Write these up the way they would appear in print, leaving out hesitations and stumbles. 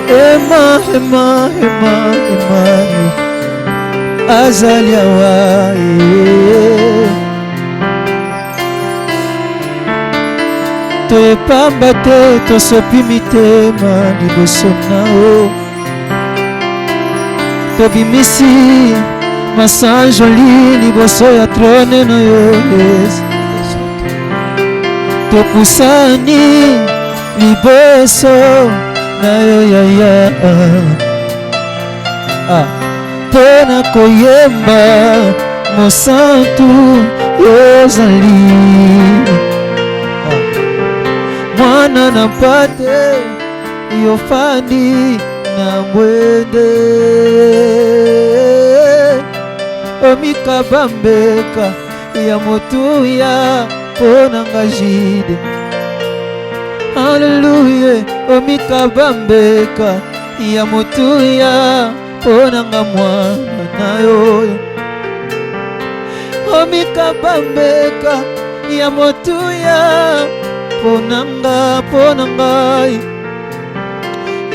ema yo azali awa toyepamba te tosopi mitema liboso nao tobimisi masanjoli liboso ya trone na yo Yesu topusani liboso na yo yaya mpona koyemba mosantu yozali mwana na mpate yofandi na mbwende omikabambeka ya motuya mpona ngajide Haleluya omikabambeka ya motuya mpona nga mwana nayo omikabambeka ya motuya mpona ngai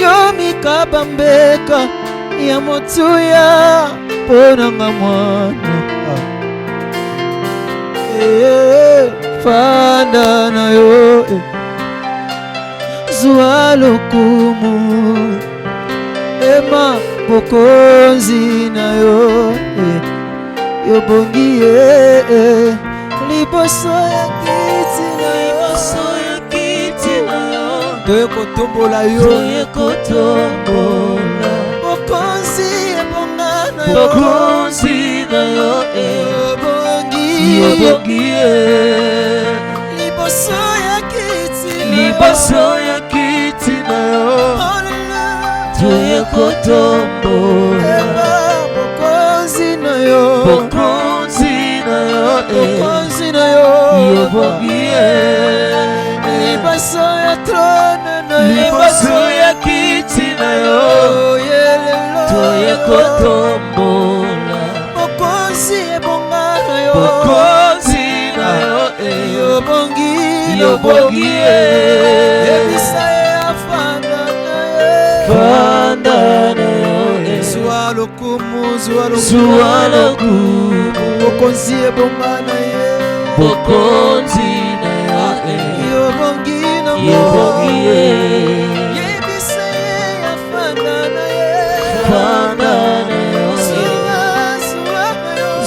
yo mikabambeka ya motuya mpona nga mwana fanda na yo zwa lokumu ema bokonzi na yo yobongi liboso ya kiti na yo toye kotombola yo bokonzi ebonga na yo yobongi liboso ya kiti na yo toye kotombola bokonzi na yo yobongi liboso ya trone na yo liboso ya kiti na yo toye kotombola bokonzi ebonga na yo yobongi ebisa afanda na yo zwa lokumu bokonzi ebonga na ye yobongi yebisa afanda na ye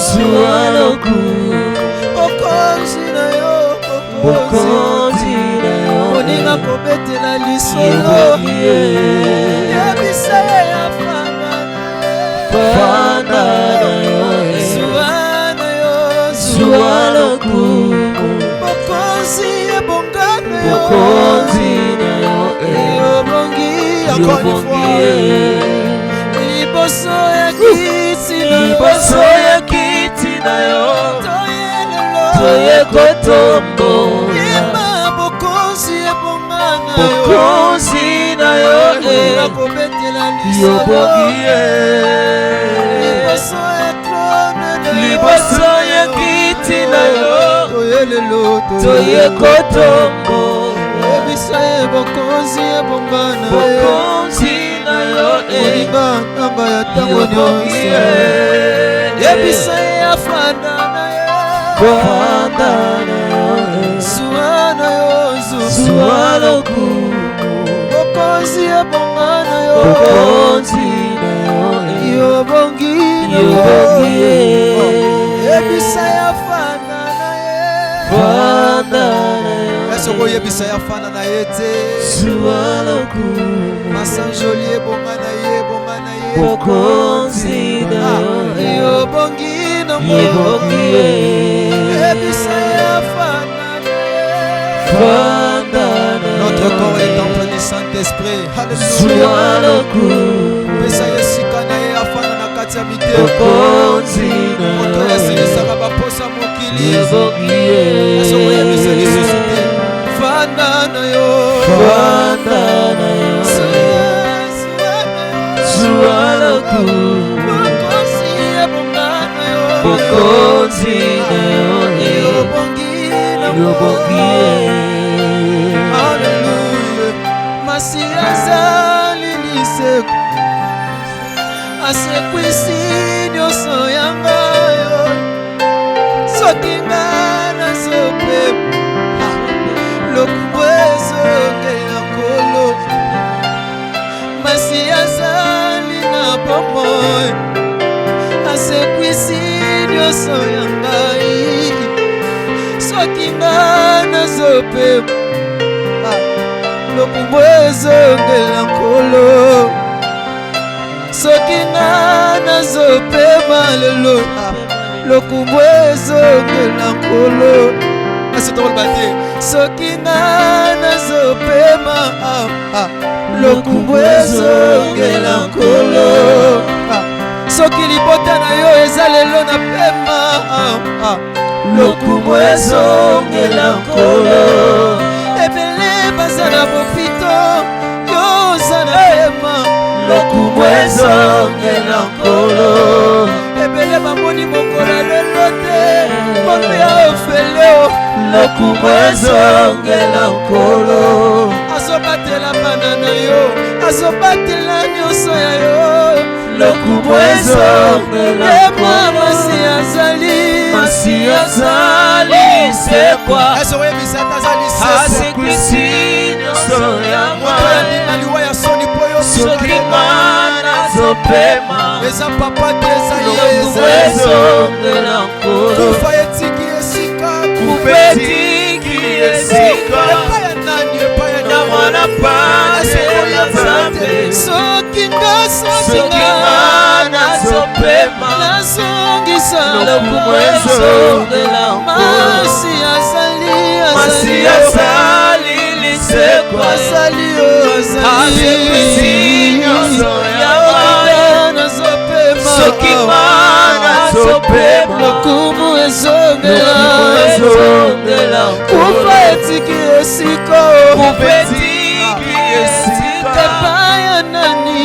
zwa lokumu bokonzi na yo moninga kobetela lisolo yebisa afanda na yo zwa lokumu bokonzi ebonga na yo yobongi liboso ya kiti na yo toye kotombola bokonzi ebonga na yo akobetela yobongi liboso ya kiti na yo toye kotombola ebisa bokonzi ebonga na yo libanga ya tango nyonso ebisa afanda na ye zwa lokumu bokonzi ebonga na yo yobongi ebisa afanda na ye esoko yebisa afanda na ye te masanjoli ebonga na ye bokonzi na yo yobongi ebisa afanda na ye notre corps est temple du Saint-Esprit. Alléluia. Pesa yesika na ye afanda na kati ya mitema moto yasilisaka baposa mokili esoko yebisa lisusu te fanda na yo bokonzi ebonga na yo yobongi Hallelujah. Masi azali liseko asekwisi nyonso yanga yo soki nga nazopema lokumu ezongela nkolo masi azali na bomoi asekwisi nyonso ya ngai soki nga nazopema lokumu ezongela nkolo soki nga nazopema lelo lokumu ezongela nkolo soki nga nazopema lokumu ezongela nkolo soki libota na yo eza lelo na pema lokumu ezongela nkolo ebele baza na bopito yo oza na pema lokumu ezongela nkolo ebele bamoni mokola lelo te mono ya ofeleo lokumu ezongela nkolo azobatela bana na yo azobatela nyonso ya yo lokumu ezongela nkolo masi azali sekwa asekwisi nyonso ya mwa soki nga nazopema eza papa te eza ye lokumu ezongela nkolo kufa etiki esika epai ya mwana pate ya nzambe soki nga nazopema nazongisa lokumu ezongela nkolo masi azali lisekwa azali asekwisi nyonso ya nazopema soki nga nazopema lokumu ezongela kufa etiki esika epai ya nani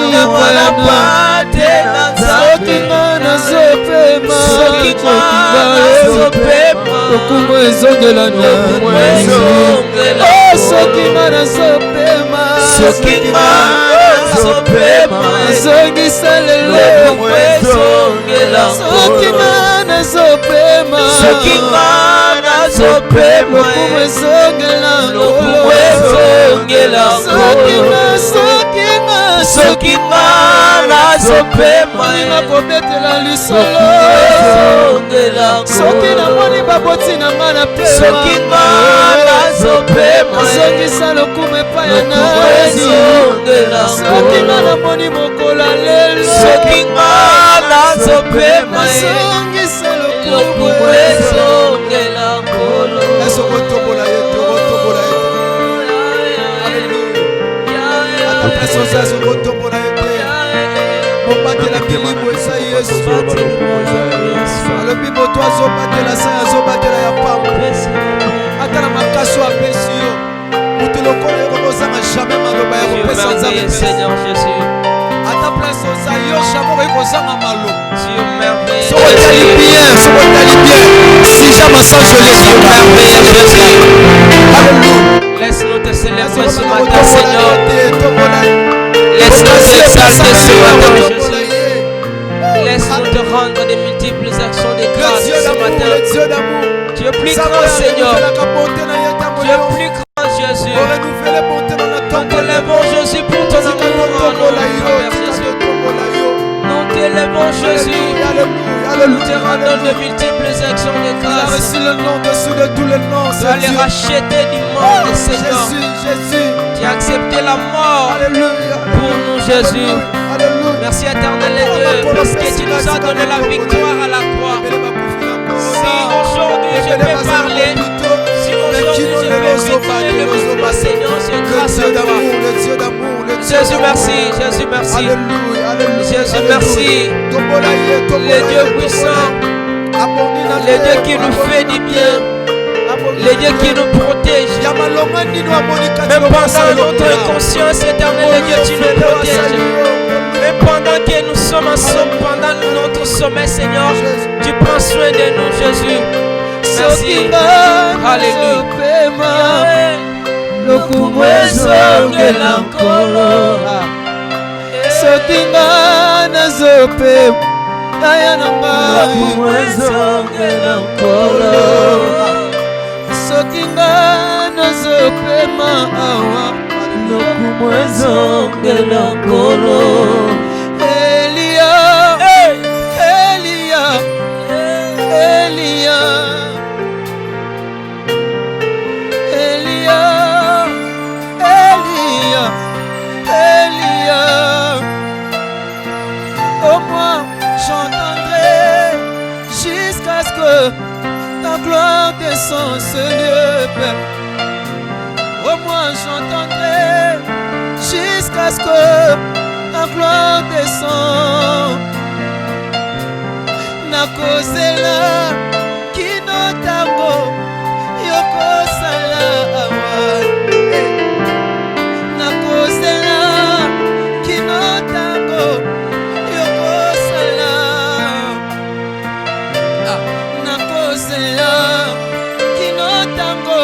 soki nga nazopema lokumu ezongela soki nga nazopema azongisa lelo soki nga nazopema lokumu ezongela soki nga nazopema nakobetela lisolo soki namoni baboti na nga na pema soki nga nazopema nazongisa lokumu epai ya nani soki nga namoni mokolo lelo soki nga nazopema nazongisa lokumu ezongela nkolo esokotobola yetu kotobola yetu asozazo kotobola yetu mobatela milimo eza yesu alobi moto azobatela sai azobatela ya pamba ata na makasi apesi yo moto lokola yo kozanga jamais maloba ya kopesa nzambe ata place oza yo jamais okoki kozanga maloba sokotali bien si jamais sans jolie sur laisse-nous te célébrer ce matin, Seigneur. Laisse-nous t'exalter ce matin, Jésus. Laisse-nous te rendre des multiples actions de grâce ce matin. Tu es plus grand, Seigneur. Tu es plus grand, Jésus. Nous t'élèvons, Jésus, pour ton amour en nous, Père Jésus. Nous t'élèvons, Jésus. Nous te rendons de multiples actions de grâce. Tu as les racheter du monde, Seigneur. Tu as accepté la mort pour nous, Jésus. Merci éternel et Dieu, parce que tu nous as donné la victoire à la croix. Si aujourd'hui je peux parler, si aujourd'hui je peux victorier le monde, Seigneur, c'est grâce à toi. Jésus, merci. Jésus, merci. Jésus, merci. Le Dieu puissant, le Dieu qui nous fait du bien, le Dieu qui nous protège. Même pendant notre inconscience éternelle, le Dieu tu nous protèges. Même pendant que nous sommes ensemble, pendant notre sommeil, Seigneur, tu prends soin de nous, Jésus. Merci. Alléluia. soki nga nazopema aya na ngai ezongela nkolo soki nga nazopema awa lokumu ezongela nkolo Elia Elia Elia Elia Elia Elia au moins j'entendrai jusqu'à ce que ta gloire descende ce lieu, Père. Au moins j'entendrai jusqu'à ce que ta gloire descende. Nakozela kino tango yokosala awa. Nakozela kino tango yokosala. Nakozela kino tango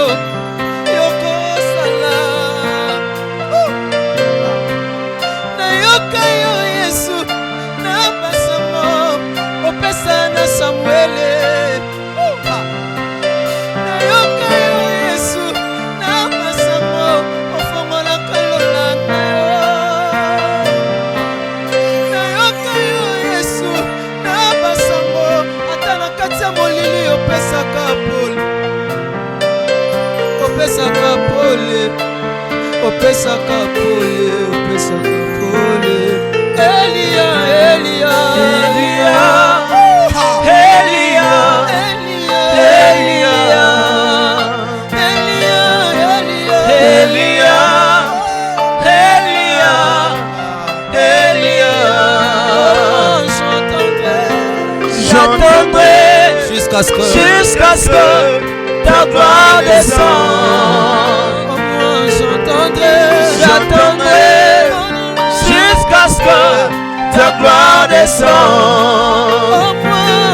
yokosala. Nayoka yo Yesu na basamo opesa na Samuele. Nayoka yo Yesu na basamo ofongola kalola na yo. Nayoka yo Yesu na basamo ata na kati ya molili opesaka pole. Opesaka pole. Opesaka pole. Opesaka pole. Elia Elia Elia Elia Elia Elia Elia Elia Elia j'entendrai jusqu'à ce que ta gloire descende. au moins j'entendrai Jusqu'à ce que ta gloire descende. au moins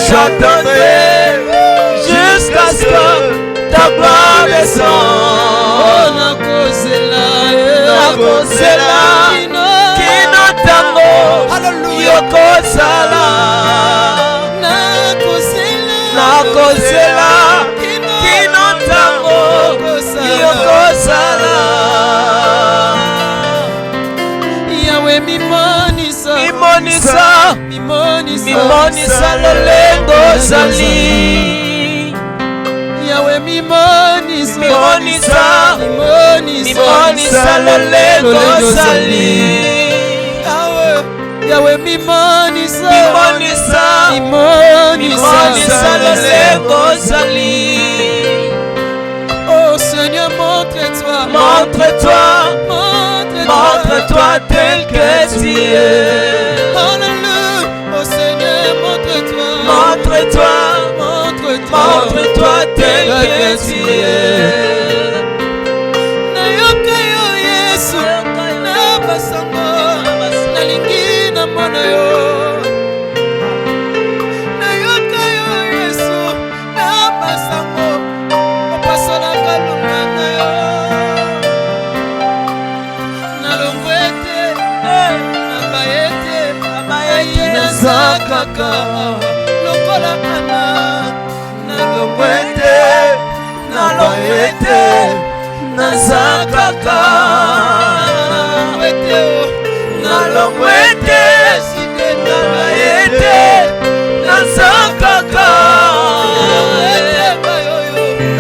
j'entendrai Jusqu'à ce que ta gloire descende. Nakozela kino tango yokosala. Nakozela kino tango yokosala. Yahweh mimonisa mimonisa lolengo ozali. Yahweh mimonisa lolengo ozali. Yahweh mimonisa lolengo ozali. Oh Seigneur, montre-toi tel que tu es. Alléluia. Oh Seigneur, montre-toi tel que tu es. Nayoka yo Yesu na basango nalingi na mona yo. Nayoka yo Yesu na basango opasala kalunga na yo. Nalongwete na bayete nazakaka lokola ana. Nalongwete nazakaka. Nalongwete nazakaka.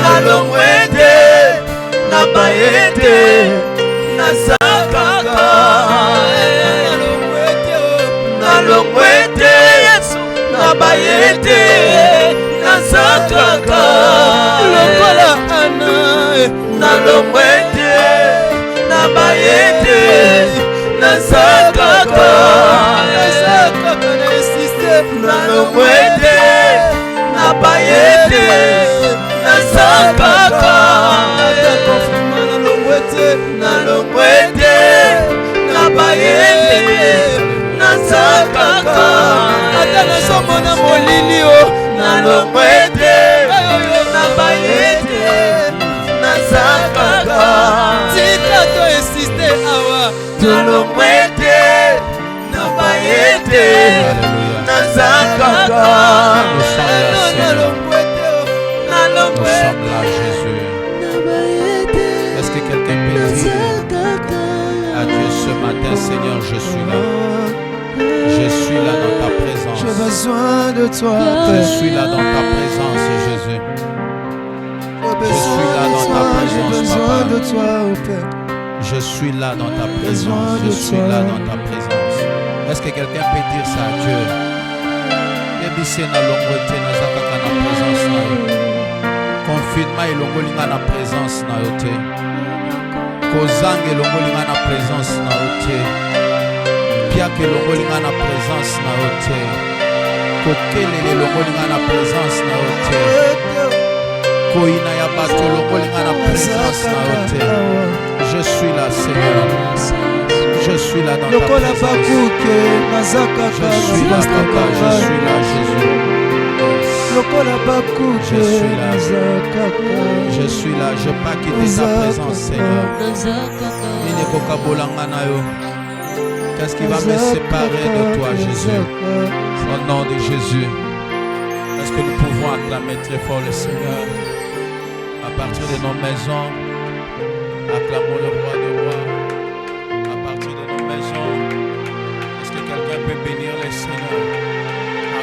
Nalongwete nazakaka. Nalongwete Yesu nabayete nazakaka. Lokola ana Nalongwete nabayete nazakaka. Nalongwete nabayete nazakaka. Nalongwete nabayete nazakaka. ata nazomona molili o Nalongwete nabayete nazakaka. tika to insiste awa Nalongwete Alléluia. Nous sommes là, Seigneur. Nous sommes là, Jésus. Est-ce que quelqu'un peut dire à Dieu ce matin, Seigneur, je suis là. Je suis là dans ta présence. J'ai besoin de toi. Je suis là dans ta présence, Jésus. Je suis là dans ta présence, Papa. Je suis là dans ta présence. Je suis là dans ta présence. Est-ce que quelqu'un peut dire ça à Dieu? Confinement et longolinga na présence na yote. Kozang et longolinga na présence na yote. Piak et longolinga na présence na yote. Kokele le longolinga na présence na yote. Koina ya bato longolinga na présence na yote. Je suis là, Seigneur. Je suis là dans ta présence. Je suis là, Papa. Je suis là, Jésus. Je suis là, je ne pas quitter ta présence, Seigneur. Qu'est-ce qui va me séparer de toi, Jésus? Au nom de Jésus. Est-ce que nous pouvons acclamer très fort le Seigneur? À partir de nos maisons, acclamons le roi des rois. À partir de nos maisons, est-ce que quelqu'un peut bénir le Seigneur?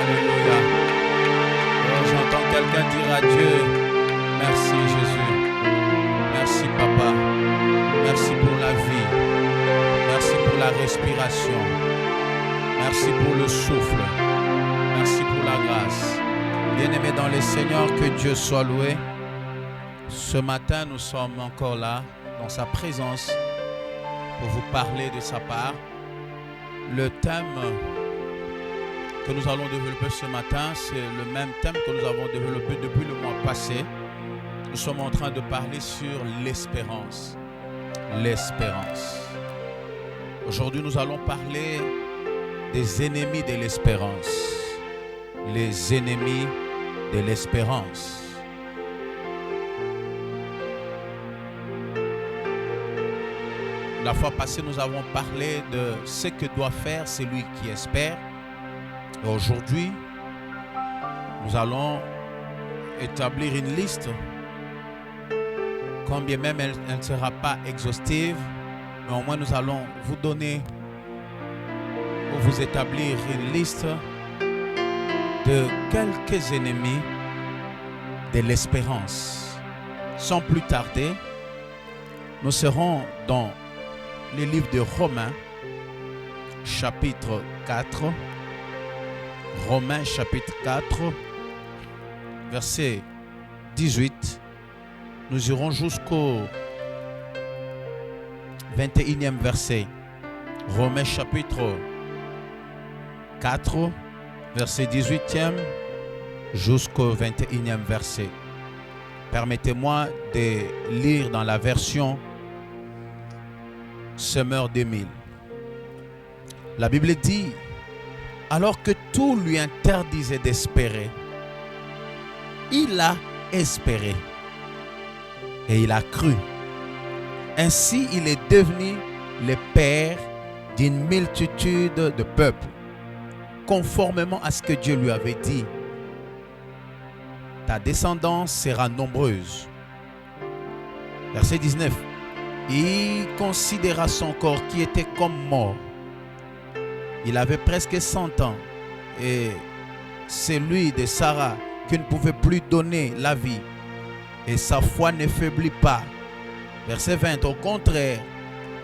Alléluia. J'entends quelqu'un dire à Dieu, merci Jésus, merci Papa, merci pour la vie, merci pour la respiration, merci pour le souffle, merci pour la grâce. Bien-aimés dans le Seigneur, que Dieu soit loué. Ce matin, nous sommes encore là, dans sa présence, pour vous parler de sa part. Le thème que nous allons développer ce matin, c'est le même thème que nous avons développé depuis le mois passé. Nous sommes en train de parler sur l'espérance. L'espérance. Aujourd'hui, nous allons parler des ennemis de l'espérance. Les ennemis de l'espérance. La fois passée, nous avons parlé de ce que doit faire celui qui espère. Aujourd'hui, nous allons établir une liste, quand bien même elle ne sera pas exhaustive, mais au moins nous allons vous donner ou vous établir une liste de quelques ennemis de l'espérance. Sans plus tarder, nous serons dans le livre de Romains, chapitre 4. Romains chapitre 4, verset 18. Nous irons jusqu'au 21e verset. Romains chapitre 4, verset 18e jusqu'au 21e verset. Permettez-moi de lire dans la version Semeur 2000. La Bible dit: alors que tout lui interdisait d'espérer, il a espéré et il a cru. Ainsi, il est devenu le père d'une multitude de peuples, conformément à ce que Dieu lui avait dit. Ta descendance sera nombreuse. Verset 19. Il considéra son corps qui était comme mort. Il avait presque 100 ans et celui de Sarah qui ne pouvait plus donner la vie. Et sa foi ne faiblit pas. Verset 20. Au contraire,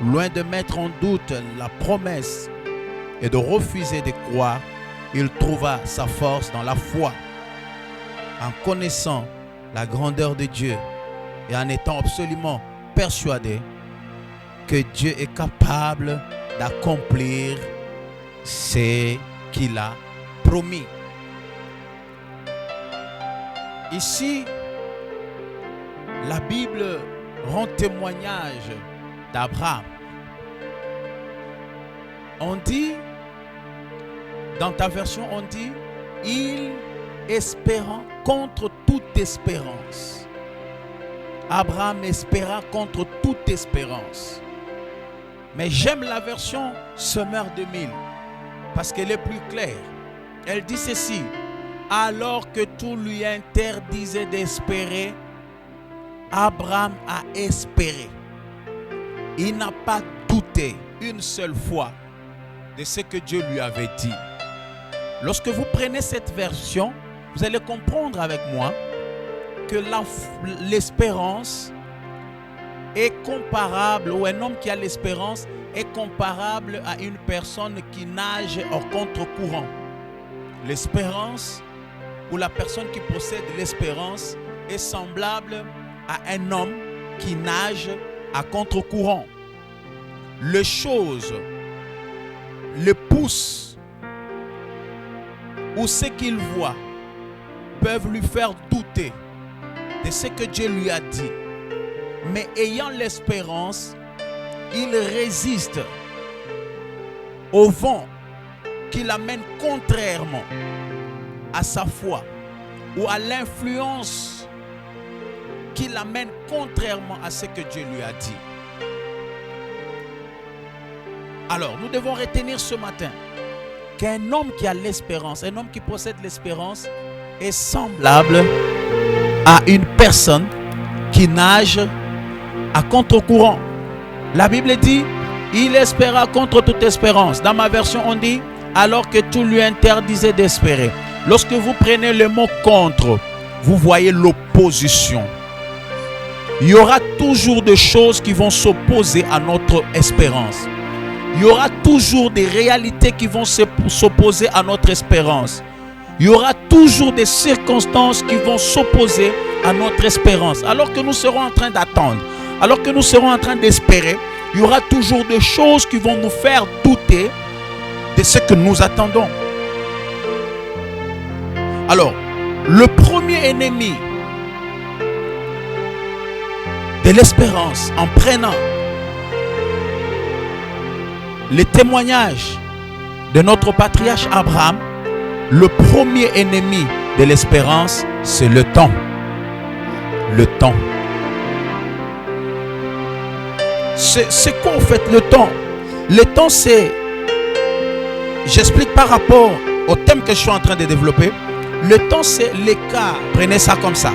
loin de mettre en doute la promesse et de refuser de croire, il trouva sa force dans la foi, en connaissant la grandeur de Dieu et en étant absolument persuadé que Dieu est capable d'accomplir ce qu'il a promis. Ici, la Bible rend témoignage d'Abraham. On dit, dans ta version, on dit, il espérant contre toute espérance. Abraham espéra contre toute espérance. Mais j'aime la version Semeur 2000. parce qu'elle est plus claire. Elle dit ceci: alors que tout lui interdisait d'espérer, Abraham a espéré. Il n'a pas douté une seule fois de ce que Dieu lui avait dit. Lorsque vous prenez cette version, vous allez comprendre avec moi que l'espérance est comparable, ou un homme qui a l'espérance est comparable à une personne qui nage au contre-courant. L'espérance, ou la personne qui possède l'espérance, est semblable à un homme qui nage à contre-courant. Les choses le poussent, ou ce qu'il voit peuvent lui faire douter de ce que Dieu lui a dit. Mais ayant l'espérance, il résiste au vent qui l'amène contrairement à sa foi, ou à l'influence qui l'amène contrairement à ce que Dieu lui a dit. Alors, nous devons retenir ce matin qu'un homme qui a l'espérance, un homme qui possède l'espérance, est semblable à une personne qui nage à contre-courant. La Bible dit: il espéra contre toute espérance. Dans ma version, on dit: alors que tout lui interdisait d'espérer. Lorsque vous prenez le mot contre, vous voyez l'opposition. Il y aura toujours des choses qui vont s'opposer à notre espérance. Il y aura toujours des réalités qui vont s'opposer à notre espérance. Il y aura toujours des circonstances qui vont s'opposer à notre espérance. Alors que nous serons en train d'attendre, alors que nous serons en train d'espérer, il y aura toujours des choses qui vont nous faire douter de ce que nous attendons. Alors, le premier ennemi de l'espérance, en prenant les témoignages de notre patriarche Abraham, le premier ennemi de l'espérance, c'est le temps. Le temps. C'est quoi en fait le temps? Le temps, c'est... J'explique par rapport au thème que je suis en train de développer. Le temps, c'est l'écart. Prenez ça comme ça.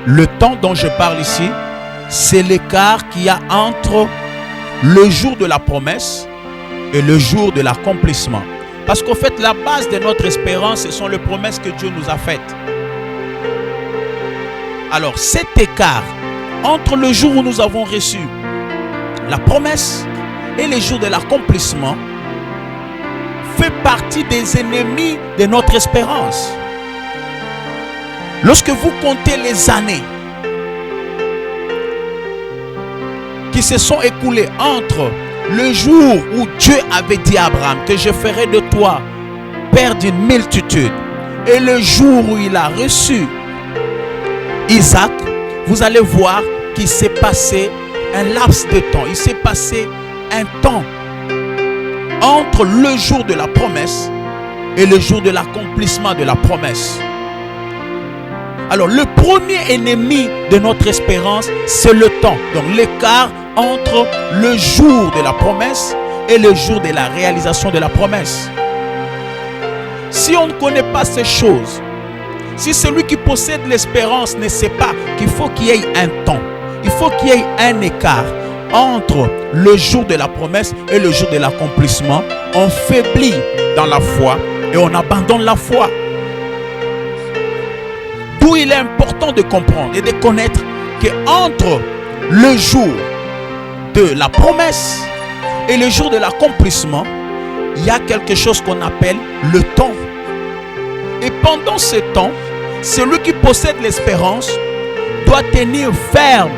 Le temps dont je parle ici, c'est l'écart qu'il y a entre le jour de la promesse et le jour de l'accomplissement. Parce qu'en fait, la base de notre espérance, ce sont les promesses que Dieu nous a faites. Alors, cet écart entre le jour où nous avons reçu la promesse et le jour de l'accomplissement fait partie des ennemis de notre espérance. Lorsque vous comptez les années qui se sont écoulées entre le jour où Dieu avait dit à Abraham que je ferai de toi père d'une multitude et le jour où il a reçu Isaac, vous allez voir qu'il s'est passé un laps de temps. Il s'est passé un temps entre le jour de la promesse et le jour de l'accomplissement de la promesse. Alors, le premier ennemi de notre espérance, c'est le temps. Donc, l'écart entre le jour de la promesse et le jour de la réalisation de la promesse. Si on ne connaît pas ces choses, si celui qui possède l'espérance ne sait pas qu'il faut qu'il y ait un temps, il faut qu'il y ait un écart entre le jour de la promesse et le jour de l'accomplissement, on faiblit dans la foi et on abandonne la foi. D'où il est important de comprendre et de connaître qu'entre le jour de la promesse et le jour de l'accomplissement, il y a quelque chose qu'on appelle le temps. Et pendant ce temps, celui qui possède l'espérance doit tenir ferme.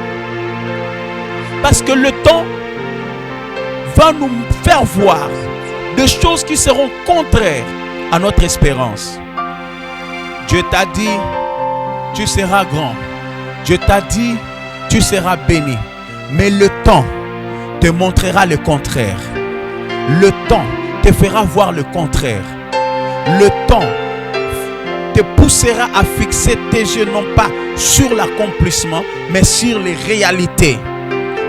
Parce que le temps va nous faire voir des choses qui seront contraires à notre espérance. Dieu t'a dit, tu seras grand. Dieu t'a dit, tu seras béni. Mais le temps te montrera le contraire. Le temps te fera voir le contraire. Le temps te poussera à fixer tes yeux non pas sur l'accomplissement, mais sur les réalités.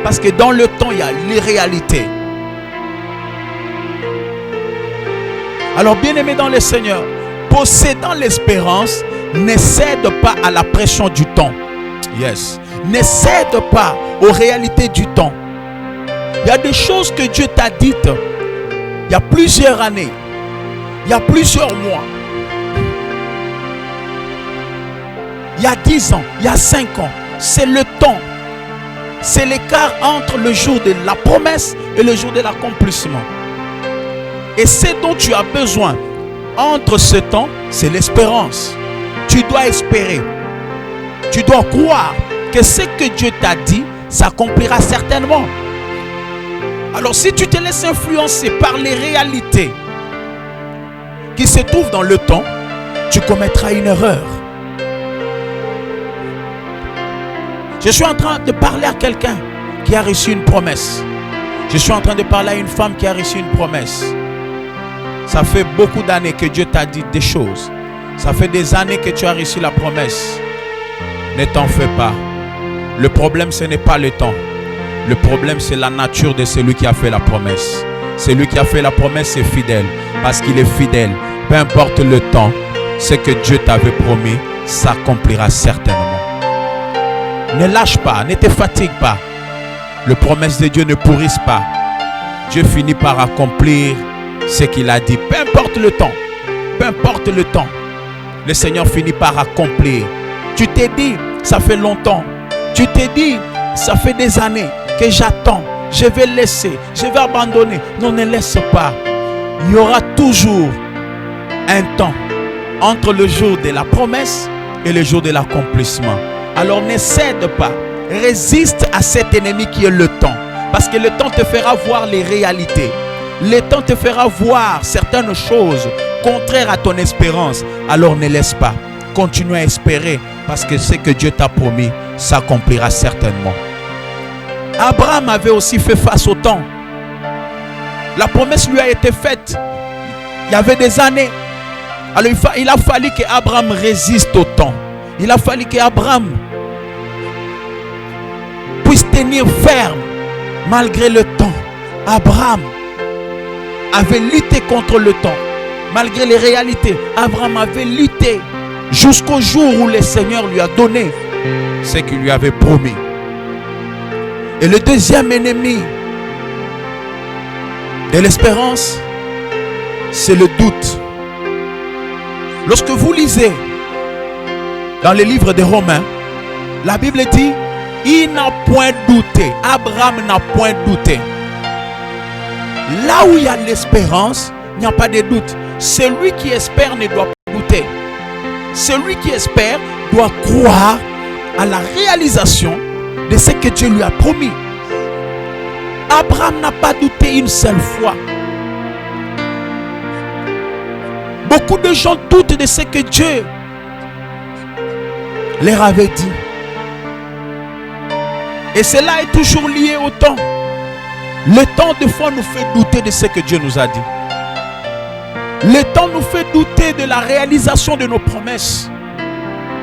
Parce que dans le temps, il y a les réalités. Alors, bien-aimé dans le Seigneur, possédant l'espérance, ne cède pas à la pression du temps. Yes. Ne cède pas aux réalités du temps. Il y a des choses que Dieu t'a dites il y a plusieurs années, il y a plusieurs mois, il y a 10 ans, il y a 5 ans. C'est le temps. C'est l'écart entre le jour de la promesse et le jour de l'accomplissement. Et ce dont tu as besoin entre ce temps, c'est l'espérance. Tu dois espérer. Tu dois croire que ce que Dieu t'a dit s'accomplira certainement. Alors si tu te laisses influencer par les réalités qui se trouvent dans le temps, tu commettras une erreur. Je suis en train de parler à quelqu'un qui a reçu une promesse. Je suis en train de parler à une femme qui a reçu une promesse. Ça fait beaucoup d'années que Dieu t'a dit des choses. Ça fait des années que tu as reçu la promesse. Ne t'en fais pas. Le problème, ce n'est pas le temps. Le problème, c'est la nature de celui qui a fait la promesse. Celui qui a fait la promesse est fidèle. Parce qu'il est fidèle. Peu importe le temps, ce que Dieu t'avait promis s'accomplira certainement. Ne lâche pas, ne te fatigue pas. Les promesses de Dieu ne pourrissent pas. Dieu finit par accomplir ce qu'il a dit. Peu importe le temps. Peu importe le temps. Le Seigneur finit par accomplir. Tu t'es dit, ça fait longtemps. Tu t'es dit, ça fait des années que j'attends. Je vais laisser, je vais abandonner. Non, ne laisse pas. Il y aura toujours un temps entre le jour de la promesse et le jour de l'accomplissement. Alors ne cède pas. Résiste à cet ennemi qui est le temps. Parce que le temps te fera voir les réalités. Le temps te fera voir certaines choses contraires à ton espérance. Alors ne laisse pas. Continue à espérer. Parce que ce que Dieu t'a promis s'accomplira certainement. Abraham avait aussi fait face au temps. La promesse lui a été faite il y avait des années. Alors il a fallu qu'Abraham résiste au temps. Il a fallu qu'Abraham puisse tenir ferme malgré le temps. Abraham avait lutté contre le temps. Malgré les réalités, Abraham avait lutté jusqu'au jour où le Seigneur lui a donné ce qu'il lui avait promis. Et le deuxième ennemi de l'espérance, c'est le doute. Lorsque vous lisez dans le livre des Romains, la Bible dit, il n'a point douté. Abraham n'a point douté. Là où il y a l'espérance, il n'y a pas de doute. Celui qui espère ne doit pas douter. Celui qui espère doit croire à la réalisation de ce que Dieu lui a promis. Abraham n'a pas douté une seule fois. Beaucoup de gens doutent de ce que Dieu leur avait dit. Et cela est toujours lié au temps. Le temps, des fois, nous fait douter de ce que Dieu nous a dit. Le temps nous fait douter de la réalisation de nos promesses.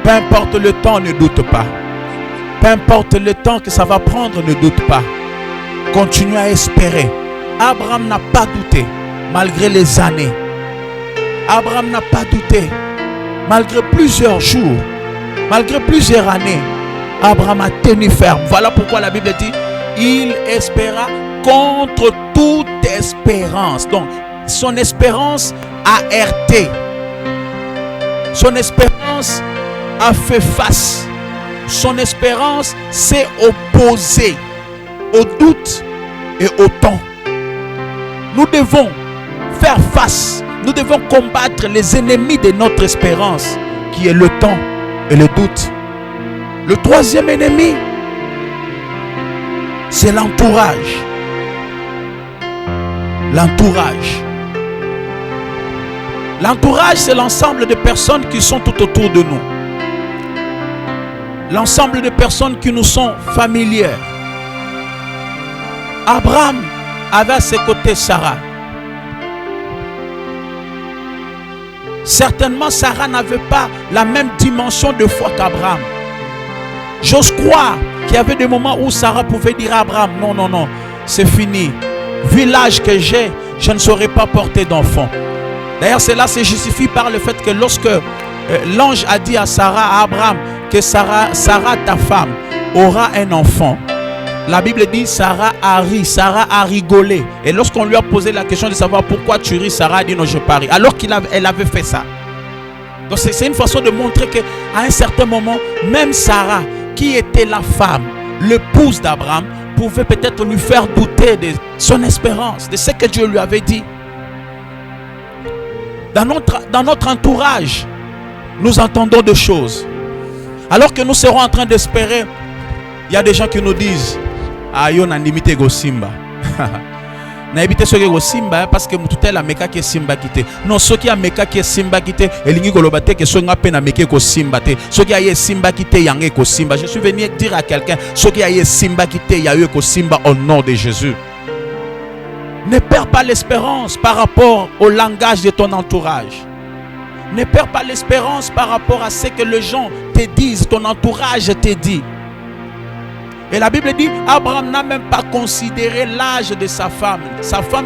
Peu importe le temps, ne doute pas. Peu importe le temps que ça va prendre, ne doute pas. Continue à espérer. Abraham n'a pas douté, malgré les années. Abraham n'a pas douté, malgré plusieurs jours, malgré plusieurs années. Abraham a tenu ferme. Voilà pourquoi la Bible dit, il espéra contre toute espérance. Donc, son espérance a heurté. Son espérance a fait face. Son espérance s'est opposée au doute et au temps. Nous devons faire face. Nous devons combattre les ennemis de notre espérance, qui est le temps et le doute. Le troisième ennemi, c'est l'entourage. L'entourage. L'entourage, c'est l'ensemble de personnes qui sont tout autour de nous. L'ensemble de personnes qui nous sont familières. Abraham avait à ses côtés Sarah. Certainement, Sarah n'avait pas la même dimension de foi qu'Abraham. J'ose croire qu'il y avait des moments où Sarah pouvait dire à Abraham, non, non, non, c'est fini. Vu l'âge que j'ai, je ne saurais pas porter d'enfant. D'ailleurs, cela se justifie par le fait que lorsque l'ange a dit à Sarah, à Abraham, que Sarah, ta femme, aura un enfant. La Bible dit Sarah a ri, Sarah a rigolé. Et lorsqu'on lui a posé la question de savoir pourquoi tu ris, Sarah a dit non, je parie. Alors qu'elle avait fait ça. Donc c'est une façon de montrer qu'à un certain moment, même Sarah, qui était la femme, l'épouse d'Abraham, pouvait peut-être lui faire douter de son espérance, de ce que Dieu lui avait dit. Dans notre entourage, nous entendons des choses. Alors que nous serons en train d'espérer, il y a des gens qui nous disent ah yo na limité go simba. Na évité ce go simba parce que tout est la meka qui simba quitté. Non, ce qui a meka qui simba quitté, elingi golobate que so nga pena meka ko simba te. Ce qui a simba quitté yangé ko simba. Je suis venu dire à quelqu'un, ce qui a simba quitté ya eu ko simba au nom de Jésus. Ne perds pas l'espérance par rapport au langage de ton entourage. Ne perds pas l'espérance par rapport à ce que les gens te disent, ton entourage te dit. Et la Bible dit, Abraham n'a même pas considéré l'âge de sa femme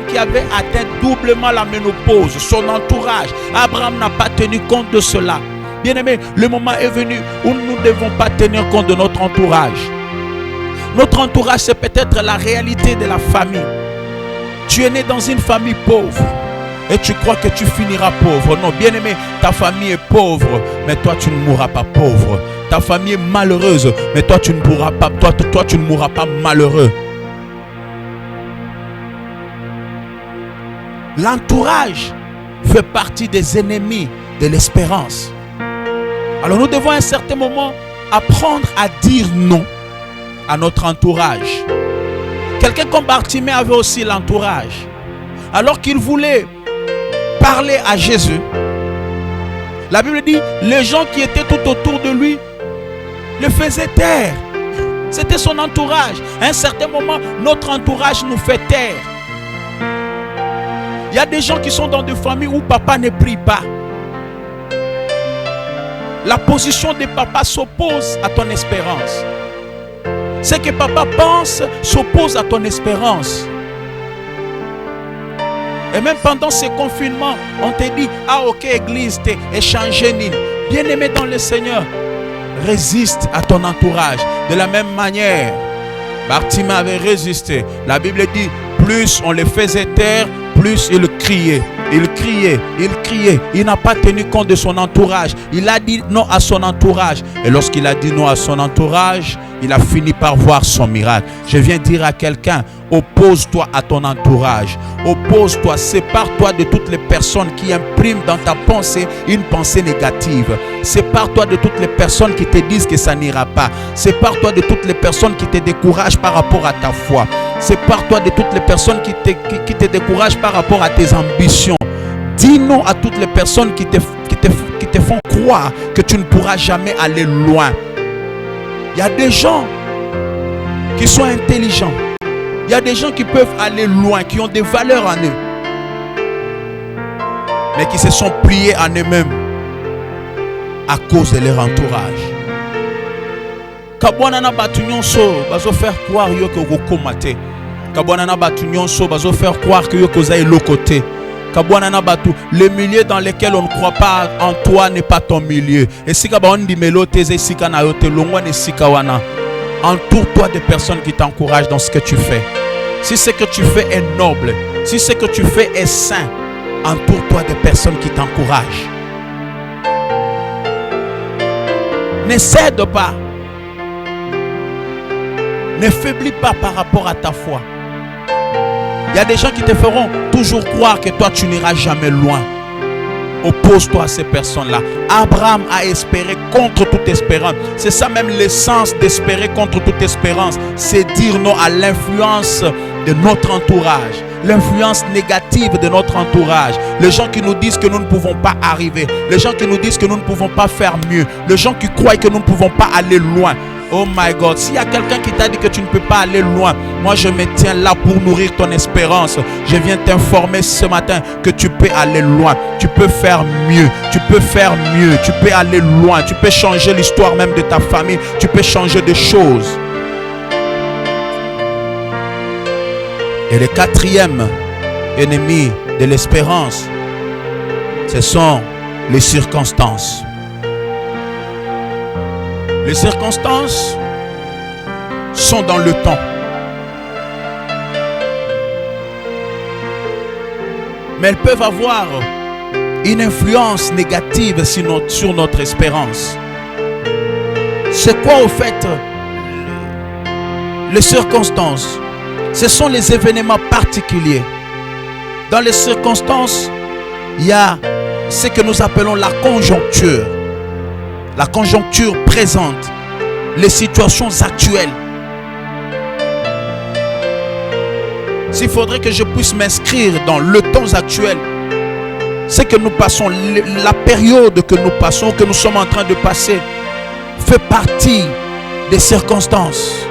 qui avait atteint doublement la ménopause, son entourage. Abraham n'a pas tenu compte de cela. Bien-aimé, le moment est venu où nous ne devons pas tenir compte de notre entourage. Notre entourage, c'est peut-être la réalité de la famille. Tu es né dans une famille pauvre et tu crois que tu finiras pauvre. Non, bien-aimé, ta famille est pauvre, mais toi tu ne mourras pas pauvre. Ta famille est malheureuse, mais toi tu ne mourras pas, toi tu ne mourras pas malheureux. L'entourage fait partie des ennemis de l'espérance. Alors nous devons à un certain moment apprendre à dire non à notre entourage. Quelqu'un comme Bartimée avait aussi l'entourage. Alors qu'il voulait parler à Jésus, la Bible dit, les gens qui étaient tout autour de lui le faisaient taire. C'était son entourage. À un certain moment, notre entourage nous fait taire. Il y a des gens qui sont dans des familles où papa ne prie pas. La position de papa s'oppose à ton espérance. Ce que papa pense s'oppose à ton espérance. Et même pendant ce confinement, on te dit, ah ok église, t'es échangé nini. Bien-aimé dans le Seigneur, résiste à ton entourage. De la même manière, Bartimée avait résisté. La Bible dit, plus on le faisait taire, plus il criait. Il criait, il criait. Il n'a pas tenu compte de son entourage. Il a dit non à son entourage. Et lorsqu'il a dit non à son entourage, il a fini par voir son miracle. Je viens dire à quelqu'un, oppose-toi à ton entourage. Oppose-toi, sépare-toi de toutes les personnes qui impriment dans ta pensée une pensée négative. Sépare-toi de toutes les personnes qui te disent que ça n'ira pas. Sépare-toi de toutes les personnes qui te découragent par rapport à ta foi. Sépare-toi de toutes les personnes qui te découragent par rapport à tes ambitions. Dis non à toutes les personnes qui te font croire que tu ne pourras jamais aller loin. Il y a des gens qui sont intelligents. Il y a des gens qui peuvent aller loin, qui ont des valeurs en eux, mais qui se sont pliés en eux-mêmes à cause de leur entourage. Kabwana na batu nyonso bazo faire croire yo que okomate. Kabwana na batu nyonso bazo faire croire que yo koza elokote. Kabwana na batu, le milieu dans lequel on ne croit pas en toi n'est pas ton milieu. Et si kabon di melote ze sika na yote longwa ne sika wana. Entoure-toi de personnes qui t'encouragent dans ce que tu fais. Si ce que tu fais est noble, si ce que tu fais est saint, entoure-toi de personnes qui t'encouragent. Ne cède pas. Ne faiblis pas par rapport à ta foi. Il y a des gens qui te feront toujours croire que toi tu n'iras jamais loin. Oppose-toi à ces personnes-là. Abraham a espéré contre toute espérance. C'est ça même l'essence d'espérer contre toute espérance. C'est dire non à l'influence de notre entourage. L'influence négative de notre entourage. Les gens qui nous disent que nous ne pouvons pas arriver. Les gens qui nous disent que nous ne pouvons pas faire mieux. Les gens qui croient que nous ne pouvons pas aller loin. Oh my God, s'il y a quelqu'un qui t'a dit que tu ne peux pas aller loin, moi je me tiens là pour nourrir ton espérance. Je viens t'informer ce matin que tu peux aller loin. Tu peux faire mieux. Tu peux faire mieux. Tu peux aller loin. Tu peux changer l'histoire même de ta famille. Tu peux changer des choses. Et le quatrième ennemi de l'espérance, Ce sont les circonstances. Les circonstances sont dans le temps. Mais elles peuvent avoir une influence négative sur notre espérance. C'est quoi au fait les circonstances? Ce sont les événements particuliers. Dans les circonstances, il y a ce que nous appelons la conjoncture. La conjoncture présente, les situations actuelles. S'il faudrait que je puisse m'inscrire dans le temps actuel, c'est que nous passons, la période que nous passons, que nous sommes en train de passer, fait partie des circonstances.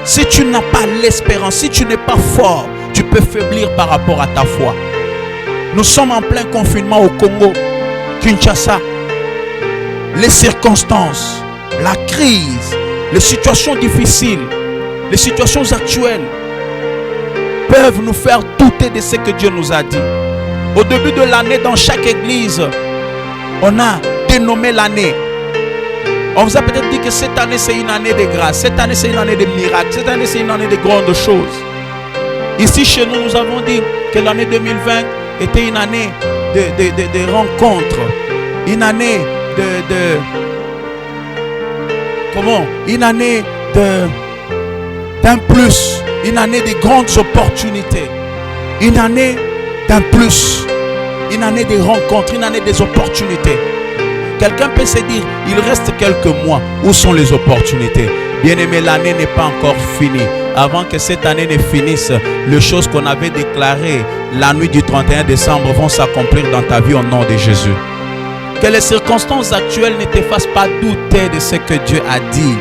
Si tu n'as pas l'espérance, si tu n'es pas fort, tu peux faiblir par rapport à ta foi. Nous sommes en plein confinement au Congo, Kinshasa. Les circonstances, la crise, les situations difficiles, les situations actuelles peuvent nous faire douter de ce que Dieu nous a dit. Au début de l'année, dans chaque église, on a dénommé l'année. On vous a peut-être dit que cette année c'est une année de grâce, cette année c'est une année de miracles, cette année c'est une année de grandes choses. Ici chez nous, nous avons dit que l'année 2020 était une année de rencontres, une année une année d'un plus, une année de grandes opportunités, une année d'un plus, une année de rencontres, une année des opportunités. Quelqu'un peut se dire, il reste quelques mois, où sont les opportunités? Bien-aimé, l'année n'est pas encore finie. Avant que cette année ne finisse, les choses qu'on avait déclarées la nuit du 31 décembre vont s'accomplir dans ta vie au nom de Jésus. Que les circonstances actuelles ne te fassent pas douter de ce que Dieu a dit.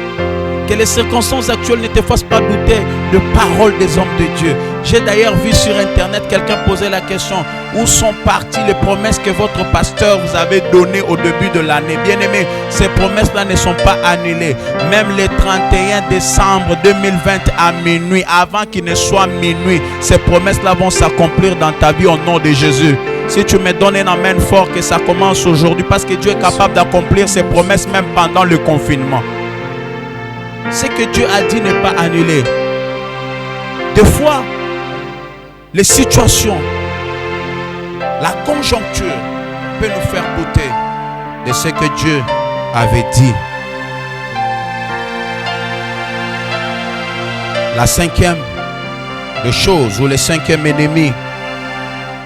Que les circonstances actuelles ne te fassent pas douter de paroles des hommes de Dieu. J'ai d'ailleurs vu sur internet quelqu'un poser la question: où sont parties les promesses que votre pasteur vous avait données au début de l'année? Bien aimé, ces promesses-là ne sont pas annulées. Même le 31 décembre 2020 à minuit, avant qu'il ne soit minuit, ces promesses-là vont s'accomplir dans ta vie au nom de Jésus. Si tu me donnes un amen fort, que ça commence aujourd'hui, parce que Dieu est capable d'accomplir ses promesses même pendant le confinement. Ce que Dieu a dit n'est pas annulé. Des fois, les situations, la conjoncture peut nous faire douter de ce que Dieu avait dit. La cinquième des choses, ou le cinquième ennemi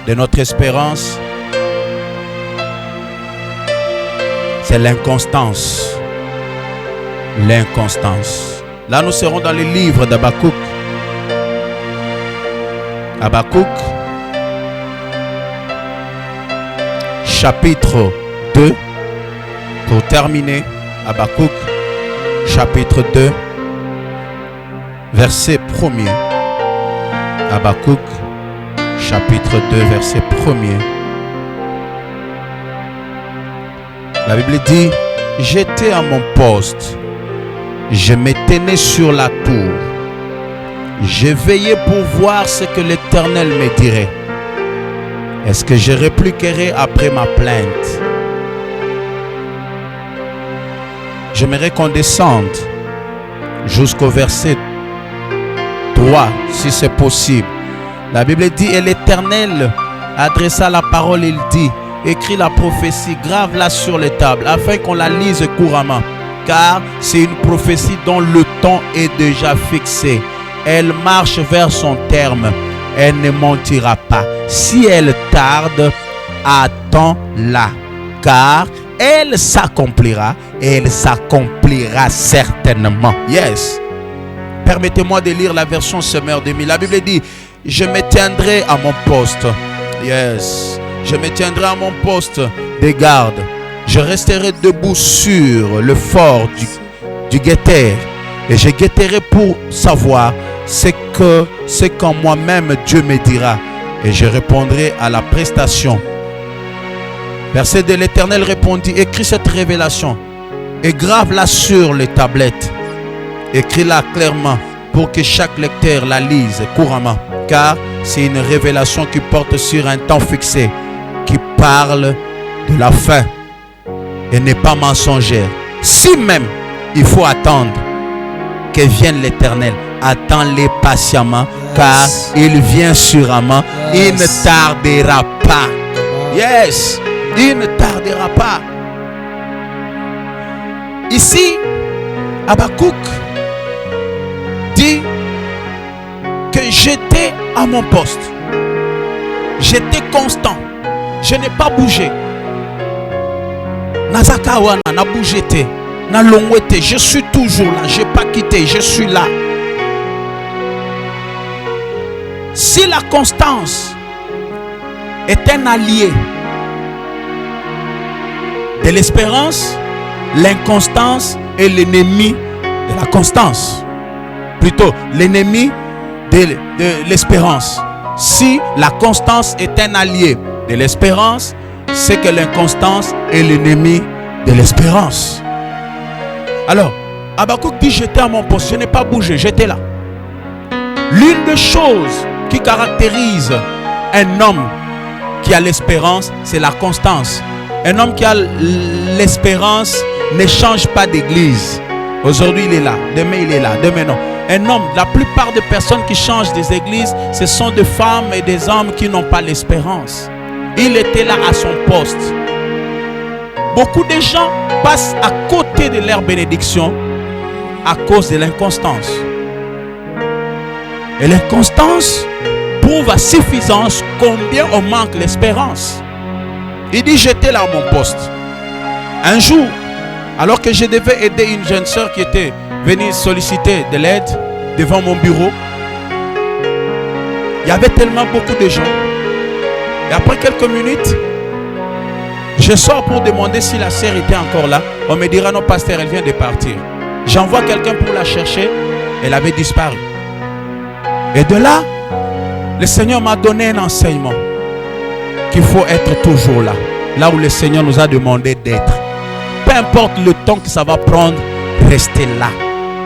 de notre espérance, c'est l'inconstance. L'inconstance. Là, nous serons dans le livre d'Habakkuk. Habakkuk, chapitre 2. Pour terminer, Habakkuk, chapitre 2, verset 1er. Habakkuk, chapitre 2, verset 1er. La Bible dit: j'étais à mon poste, je me tenais sur la tour, je veillais pour voir ce que l'Éternel me dirait. Est-ce que je répliquerai après ma plainte? J'aimerais qu'on descende jusqu'au verset 3, si c'est possible. La Bible dit: et l'Éternel adressa la parole, il dit: écris la prophétie, grave-la sur les tables, afin qu'on la lise couramment. Car c'est une prophétie dont le temps est déjà fixé. Elle marche vers son terme. Elle ne mentira pas. Si elle tarde, attends-la. Car elle s'accomplira, et elle s'accomplira certainement. Yes. Permettez-moi de lire la version Semeur 2000. La Bible dit: je me tiendrai à mon poste. Yes. Je me tiendrai à mon poste de garde. Je resterai debout sur le fort du guetteur. Et je guetterai pour savoir ce qu'en moi-même Dieu me dira. Et je répondrai à la prestation. Verset de l'Éternel répondit: écris cette révélation et grave-la sur les tablettes. Écris-la clairement pour que chaque lecteur la lise couramment. Car c'est une révélation qui porte sur un temps fixé. qui parle de la fin et n'est pas mensongère. Si même il faut attendre que vienne l'Éternel, attends-les patiemment, car il vient sûrement, il ne tardera pas. Yes, il ne tardera pas. Ici, Habakkuk dit que j'étais à mon poste. J'étais constant. Je n'ai pas bougé. Nazakawana n'a bougé. Je suis toujours là. Je n'ai pas quitté. Je suis là. Si la constance est un allié de l'espérance, l'inconstance est l'ennemi de la constance. Plutôt, l'ennemi de l'espérance. Si la constance est un allié de l'espérance, c'est que l'inconstance est l'ennemi de l'espérance. Alors, Habakkuk dit j'étais à mon poste, je n'ai pas bougé, j'étais là. L'une des choses qui caractérise un homme qui a l'espérance, c'est la constance. Un homme qui a l'espérance ne change pas d'église. Aujourd'hui il est là, demain il est là, demain non. Un homme, la plupart des personnes qui changent des églises, ce sont des femmes et des hommes qui n'ont pas l'espérance. Il était là à son poste. Beaucoup de gens passent à côté de leur bénédiction à cause de l'inconstance. Et l'inconstance prouve à suffisance combien on manque l'espérance. Il dit j'étais là à mon poste. Un jour, alors que je devais aider une jeune sœur qui était venue solliciter de l'aide devant mon bureau, il y avait tellement beaucoup de gens. Et après quelques minutes, je sors pour demander si la sœur était encore là. On me dira non pasteur, elle vient de partir. J'envoie quelqu'un pour la chercher. Elle avait disparu. Et de là, le Seigneur m'a donné un enseignement. Qu'il faut être toujours là. Là où le Seigneur nous a demandé d'être. Peu importe le temps que ça va prendre, restez là.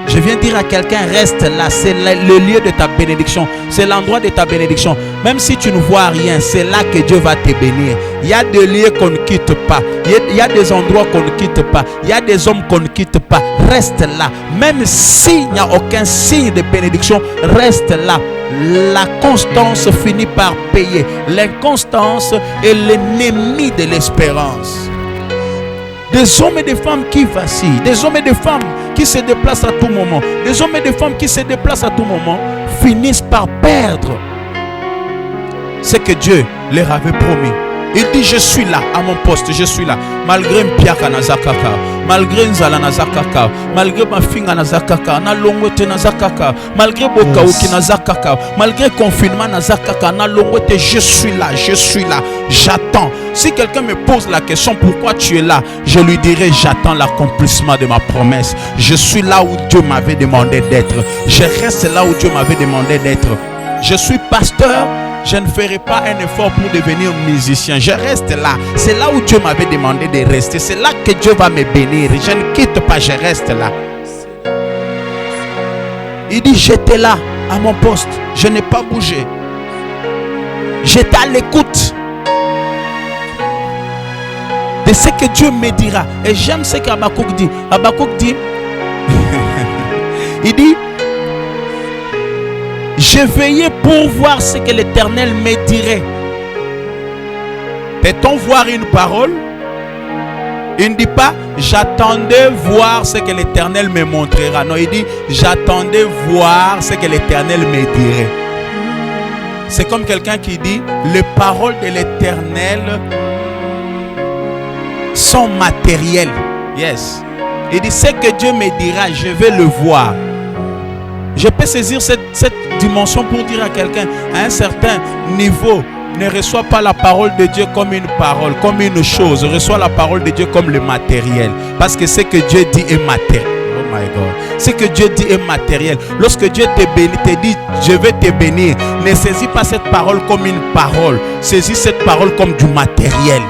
Je viens dire à quelqu'un, reste là. C'est le lieu de ta bénédiction. C'est l'endroit de ta bénédiction. Même si tu ne vois rien, c'est là que Dieu va te bénir. Il y a des lieux qu'on ne quitte pas. Il y a des endroits qu'on ne quitte pas. Il y a des hommes qu'on ne quitte pas. Reste là. Même s'il n'y a aucun signe de bénédiction, reste là. La constance finit par payer. L'inconstance est l'ennemi de l'espérance. Des hommes et des femmes qui vacillent. Des hommes et des femmes qui se déplacent à tout moment. Des hommes et des femmes qui se déplacent à tout moment finissent par perdre ce que Dieu leur avait promis. Il dit je suis là à mon poste, je suis là. Malgré Mpiaka Nazakaka, malgré Nzala Nazakaka, malgré ma finga Nazakaka, na longwete Nazakaka, malgré Bokaouki Nazakaka, malgré confinement Nazakaka, na longwete, je suis là, j'attends. Si quelqu'un me pose la question pourquoi tu es là, je lui dirai j'attends l'accomplissement de ma promesse. Je suis là où Dieu m'avait demandé d'être. Je reste là où Dieu m'avait demandé d'être. Je suis pasteur. Je ne ferai pas un effort pour devenir musicien. Je reste là. C'est là où Dieu m'avait demandé de rester. C'est là que Dieu va me bénir. Je ne quitte pas, je reste là. Il dit, j'étais là, à mon poste. Je n'ai pas bougé. J'étais à l'écoute de ce que Dieu me dira. Et j'aime ce qu'Habakkuk dit. Habakkuk dit, il dit, je veillais pour voir ce que l'Éternel me dirait. Peut-on voir une parole? Il ne dit pas j'attendais voir ce que l'Éternel me montrera. Non, il dit j'attendais voir ce que l'Éternel me dirait. C'est comme quelqu'un qui dit les paroles de l'Éternel sont matérielles. Yes. Il dit ce que Dieu me dira, je vais le voir. Je peux saisir cette dimension pour dire à quelqu'un à un certain niveau, ne reçois pas la parole de Dieu comme une parole, comme une chose. Reçois la parole de Dieu comme le matériel. Parce que ce que Dieu dit est matériel. Oh my God. Ce que Dieu dit est matériel. Lorsque Dieu te bénit, te dit je vais te bénir, ne saisis pas cette parole comme une parole. Saisis cette parole comme du matériel.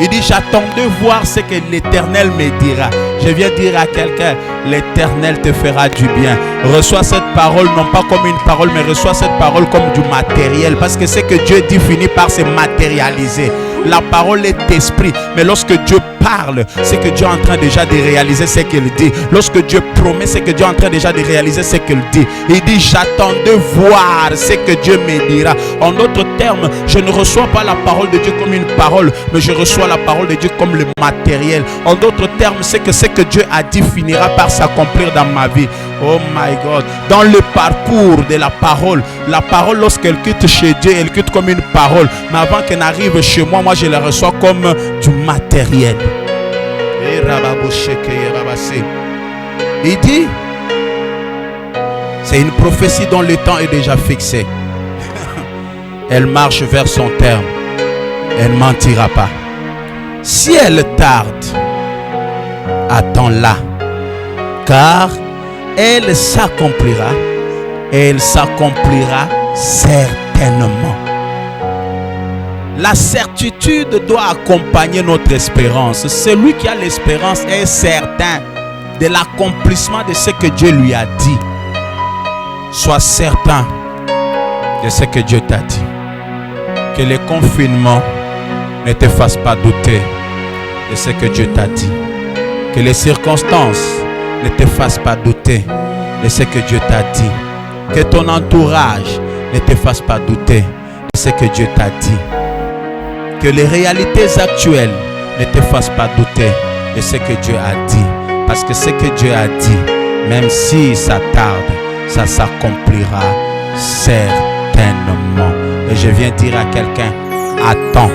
Il dit j'attendais voir ce que l'Éternel me dira. Je viens dire à quelqu'un, l'Éternel te fera du bien. Reçois cette parole non pas comme une parole, mais reçois cette parole comme du matériel. Parce que ce que Dieu dit finit par se matérialiser. La parole est esprit, mais lorsque Dieu parle, c'est que Dieu est en train déjà de réaliser ce qu'il dit. Lorsque Dieu promet, c'est que Dieu est en train déjà de réaliser ce qu'il dit. Il dit, j'attends de voir ce que Dieu me dira. En d'autres termes, je ne reçois pas la parole de Dieu comme une parole, mais je reçois la parole de Dieu comme le matériel. En d'autres termes, c'est que ce que Dieu a dit finira par s'accomplir dans ma vie. Oh my God. Dans le parcours de la parole, lorsqu'elle quitte chez Dieu, elle quitte comme une parole. Mais avant qu'elle n'arrive chez moi, moi je la reçois comme du matériel. Il dit, c'est une prophétie dont le temps est déjà fixé. Elle marche vers son terme. Elle ne mentira pas. Si elle tarde, attends-la, car elle s'accomplira, et elle s'accomplira certainement. La certitude doit accompagner notre espérance. Celui qui a l'espérance est certain de l'accomplissement de ce que Dieu lui a dit. Sois certain de ce que Dieu t'a dit. Que les confinements ne te fassent pas douter de ce que Dieu t'a dit. Que les circonstances ne te fassent pas douter de ce que Dieu t'a dit. Que ton entourage ne te fasse pas douter de ce que Dieu t'a dit. Que les réalités actuelles ne te fassent pas douter de ce que Dieu a dit. Parce que ce que Dieu a dit, même si ça tarde, ça s'accomplira certainement. Et je viens dire à quelqu'un, attends.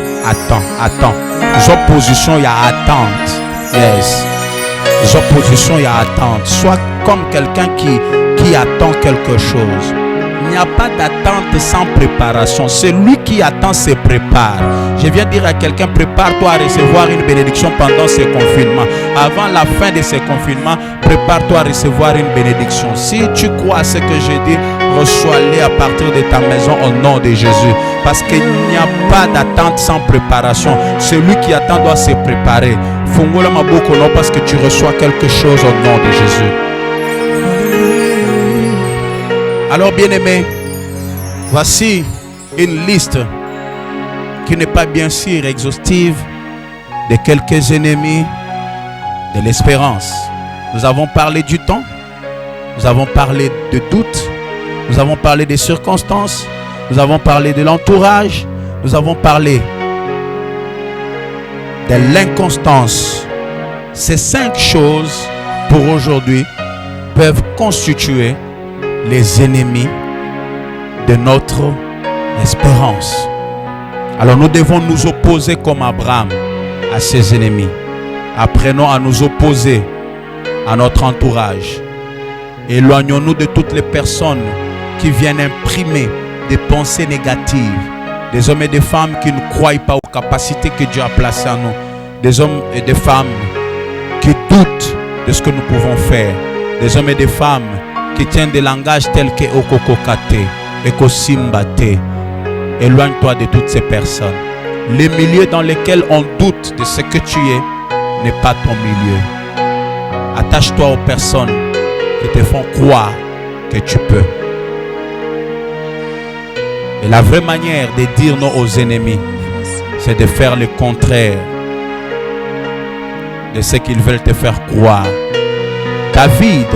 Les oppositions, il y a attente. Yes. Les oppositions, il y a attente. Sois comme quelqu'un qui attend quelque chose. Il n'y a pas d'attente sans préparation. Celui qui attend se prépare. Je viens dire à quelqu'un, prépare-toi à recevoir une bénédiction pendant ces confinements. Avant la fin de ces confinements, prépare-toi à recevoir une bénédiction. Si tu crois à ce que je dis, reçois-les à partir de ta maison au nom de Jésus. Parce qu'il n'y a pas d'attente sans préparation. Celui qui attend doit se préparer. Fungola maboko non parce que tu reçois quelque chose au nom de Jésus. Alors bien-aimé, voici une liste qui n'est pas bien sûr exhaustive de quelques ennemis de l'espérance. Nous avons parlé du temps, nous avons parlé de doute, nous avons parlé des circonstances, nous avons parlé de l'entourage, nous avons parlé de l'inconstance. Ces 5 choses pour aujourd'hui peuvent constituer les ennemis de notre espérance. Alors nous devons nous opposer comme Abraham à ses ennemis. Apprenons à nous opposer à notre entourage. Éloignons-nous de toutes les personnes qui viennent imprimer des pensées négatives. Des hommes et des femmes qui ne croient pas aux capacités que Dieu a placées en nous. Des hommes et des femmes qui doutent de ce que nous pouvons faire. Des hommes et des femmes qui tiennent des langages tels que Okokokate et Kosimbate. Éloigne-toi de toutes ces personnes. Les milieux dans lesquels on doute de ce que tu es n'est pas ton milieu. Attache-toi aux personnes qui te font croire que tu peux. Et la vraie manière de dire non aux ennemis, c'est de faire le contraire de ce qu'ils veulent te faire croire. David,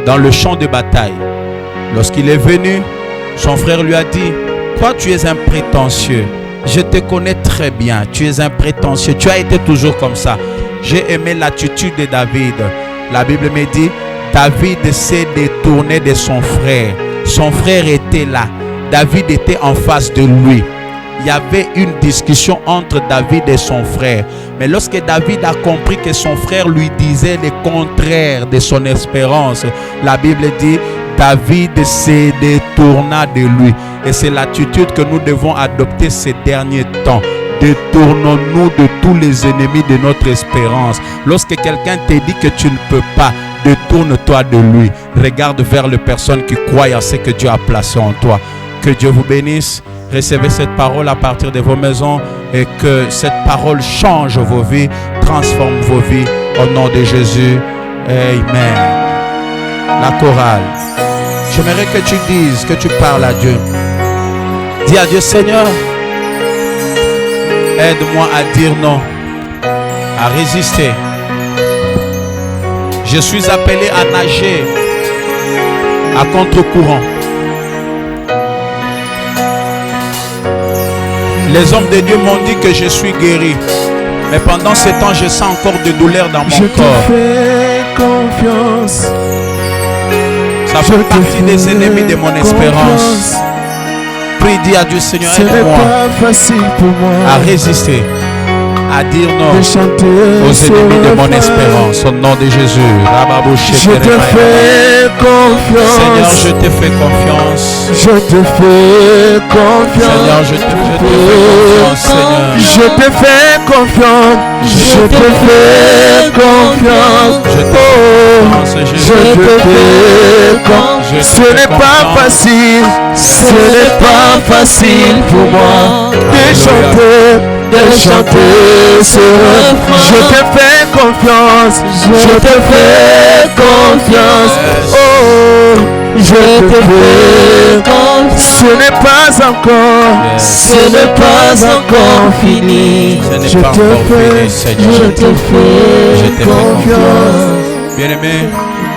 dans le champ de bataille, lorsqu'il est venu, son frère lui a dit, toi tu es un prétentieux, je te connais très bien, tu es un prétentieux, tu as été toujours comme ça. J'ai aimé l'attitude de David. La Bible me dit, David s'est détourné de son frère. Son frère était là. David était en face de lui. Il y avait une discussion entre David et son frère. Mais lorsque David a compris que son frère lui disait le contraire de son espérance, la Bible dit, David se détourna de lui. Et c'est l'attitude que nous devons adopter ces derniers temps. Détournons-nous de tous les ennemis de notre espérance. Lorsque quelqu'un te dit que tu ne peux pas, détourne-toi de lui. Regarde vers les personnes qui croient en ce que Dieu a placé en toi. Que Dieu vous bénisse. Recevez cette parole à partir de vos maisons et que cette parole change vos vies, transforme vos vies au nom de Jésus. Amen. La chorale. J'aimerais que tu dises, que tu parles à Dieu. Dis à Dieu, Seigneur, aide-moi à dire non, à résister. Je suis appelé à nager à contre-courant. Les hommes de Dieu m'ont dit que je suis guéri. Mais pendant ce temps, je sens encore des douleurs dans mon corps. Je te fais confiance. Ça fait partie des ennemis de mon espérance. Prie, dis à Dieu, Seigneur, aide-moi à résister, à dire non aux ennemis de mon espérance. Au nom de Jésus. Je te fais confiance. Seigneur, je te fais confiance. Je te fais confiance. Seigneur, je te fais confiance, Seigneur. Je te fais confiance. Je te fais confiance. Je te fais confiance. Ce n'est pas facile. Ce n'est pas facile pour moi de chanter ce refrain. Je te fais confiance. Je te fais confiance. Oh, je te fais confiance. Ce n'est pas encore. Ce n'est pas encore fini. Je te fais confiance. Bien-aimés,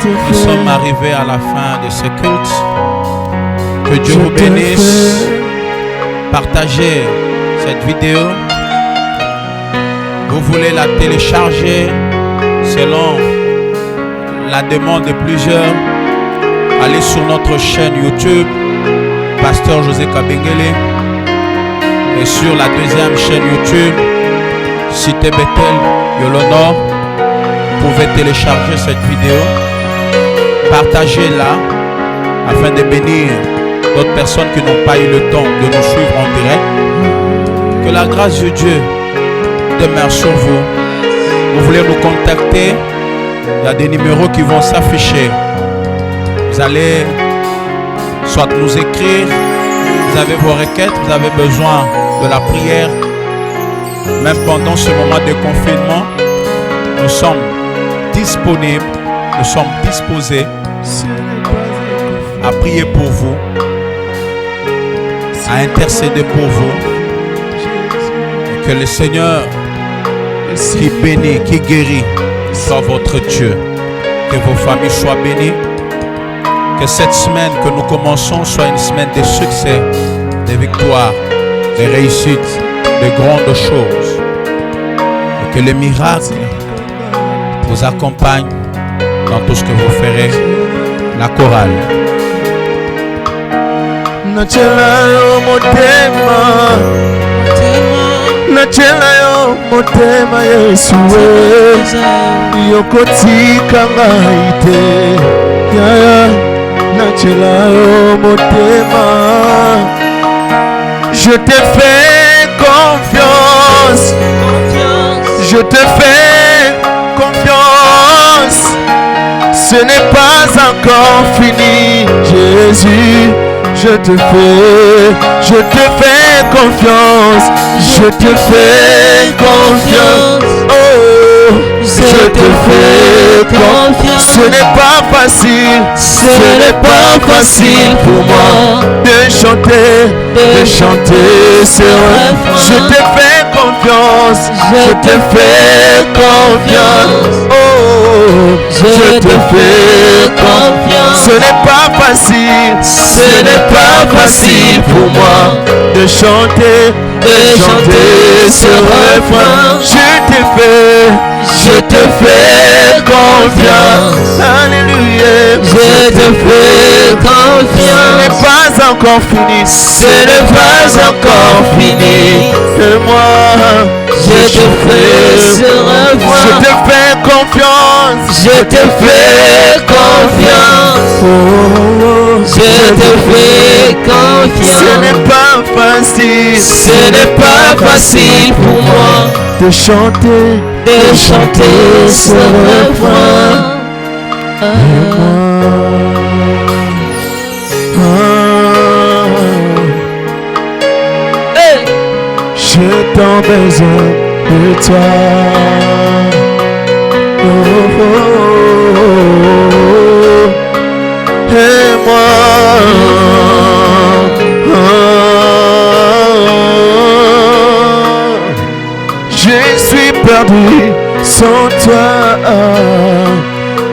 nous sommes arrivés à la fin de ce culte. Que Dieu vous bénisse. Partagez cette vidéo. Vous voulez la télécharger selon la demande de plusieurs. Allez sur notre chaîne YouTube, Pasteur José Kabengele. Et sur la deuxième chaîne YouTube, Cité Bethel Yolonor. Vous pouvez télécharger cette vidéo. Partagez-la afin de bénir d'autres personnes qui n'ont pas eu le temps de nous suivre en direct. Que la grâce de Dieu demeure sur vous. Vous voulez nous contacter, il y a des numéros qui vont s'afficher. Vous allez soit nous écrire, vous avez vos requêtes, vous avez besoin de la prière. Même pendant ce moment de confinement, nous sommes disponibles, nous sommes disposés à prier pour vous, à intercéder pour vous. Et que le Seigneur qui bénit, qui guérit, soit votre Dieu. Que vos familles soient bénies. Que cette semaine que nous commençons soit une semaine de succès, de victoire, de réussite, de grandes choses. Et que les miracles vous accompagnent dans tout ce que vous ferez. La chorale. Nachela yo motema Yesu yokotika ngaite yaya nachela yo motema. Je te fais confiance. Je te fais confiance. Ce n'est pas encore fini, Jésus. Je te fais confiance. Je te fais confiance. Oh, je te fais confiance. Ce n'est pas facile. Ce n'est pas facile pour moi de chanter ce refrain. Je te fais confiance. Je te fais confiance. Oh, je te fais confiance. Ce n'est pas facile. Ce n'est pas facile pour moi de chanter ce refrain. Je te fais confiance. Alléluia. Je te fais confiance. Ce n'est pas encore fini. Ce n'est pas encore fini. Que moi, je te fais ce refrain. Je te fais confiance. Je te fais confiance. Oh, je te fais confiance. Ce n'est pas facile. Ce n'est pas facile pour moi de chanter ce refrain. J'ai tant besoin de toi. Oh, oh, oh. perdu sans toi.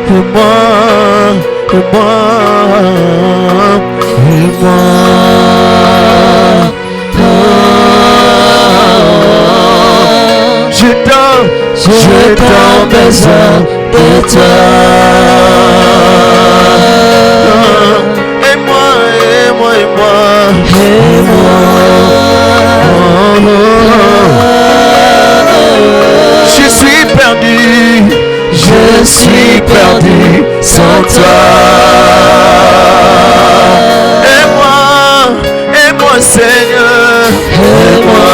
Et moi, et moi, et moi. J'ai tant besoin de toi. Et moi, et moi, et moi, et moi. Je suis perdu sans toi. Et moi Seigneur, et moi.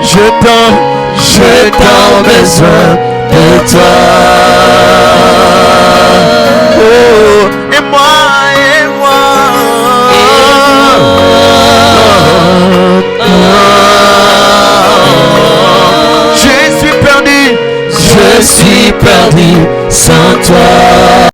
J'ai tant besoin de toi. Oh, et moi, et moi. Je suis perdu sans toi.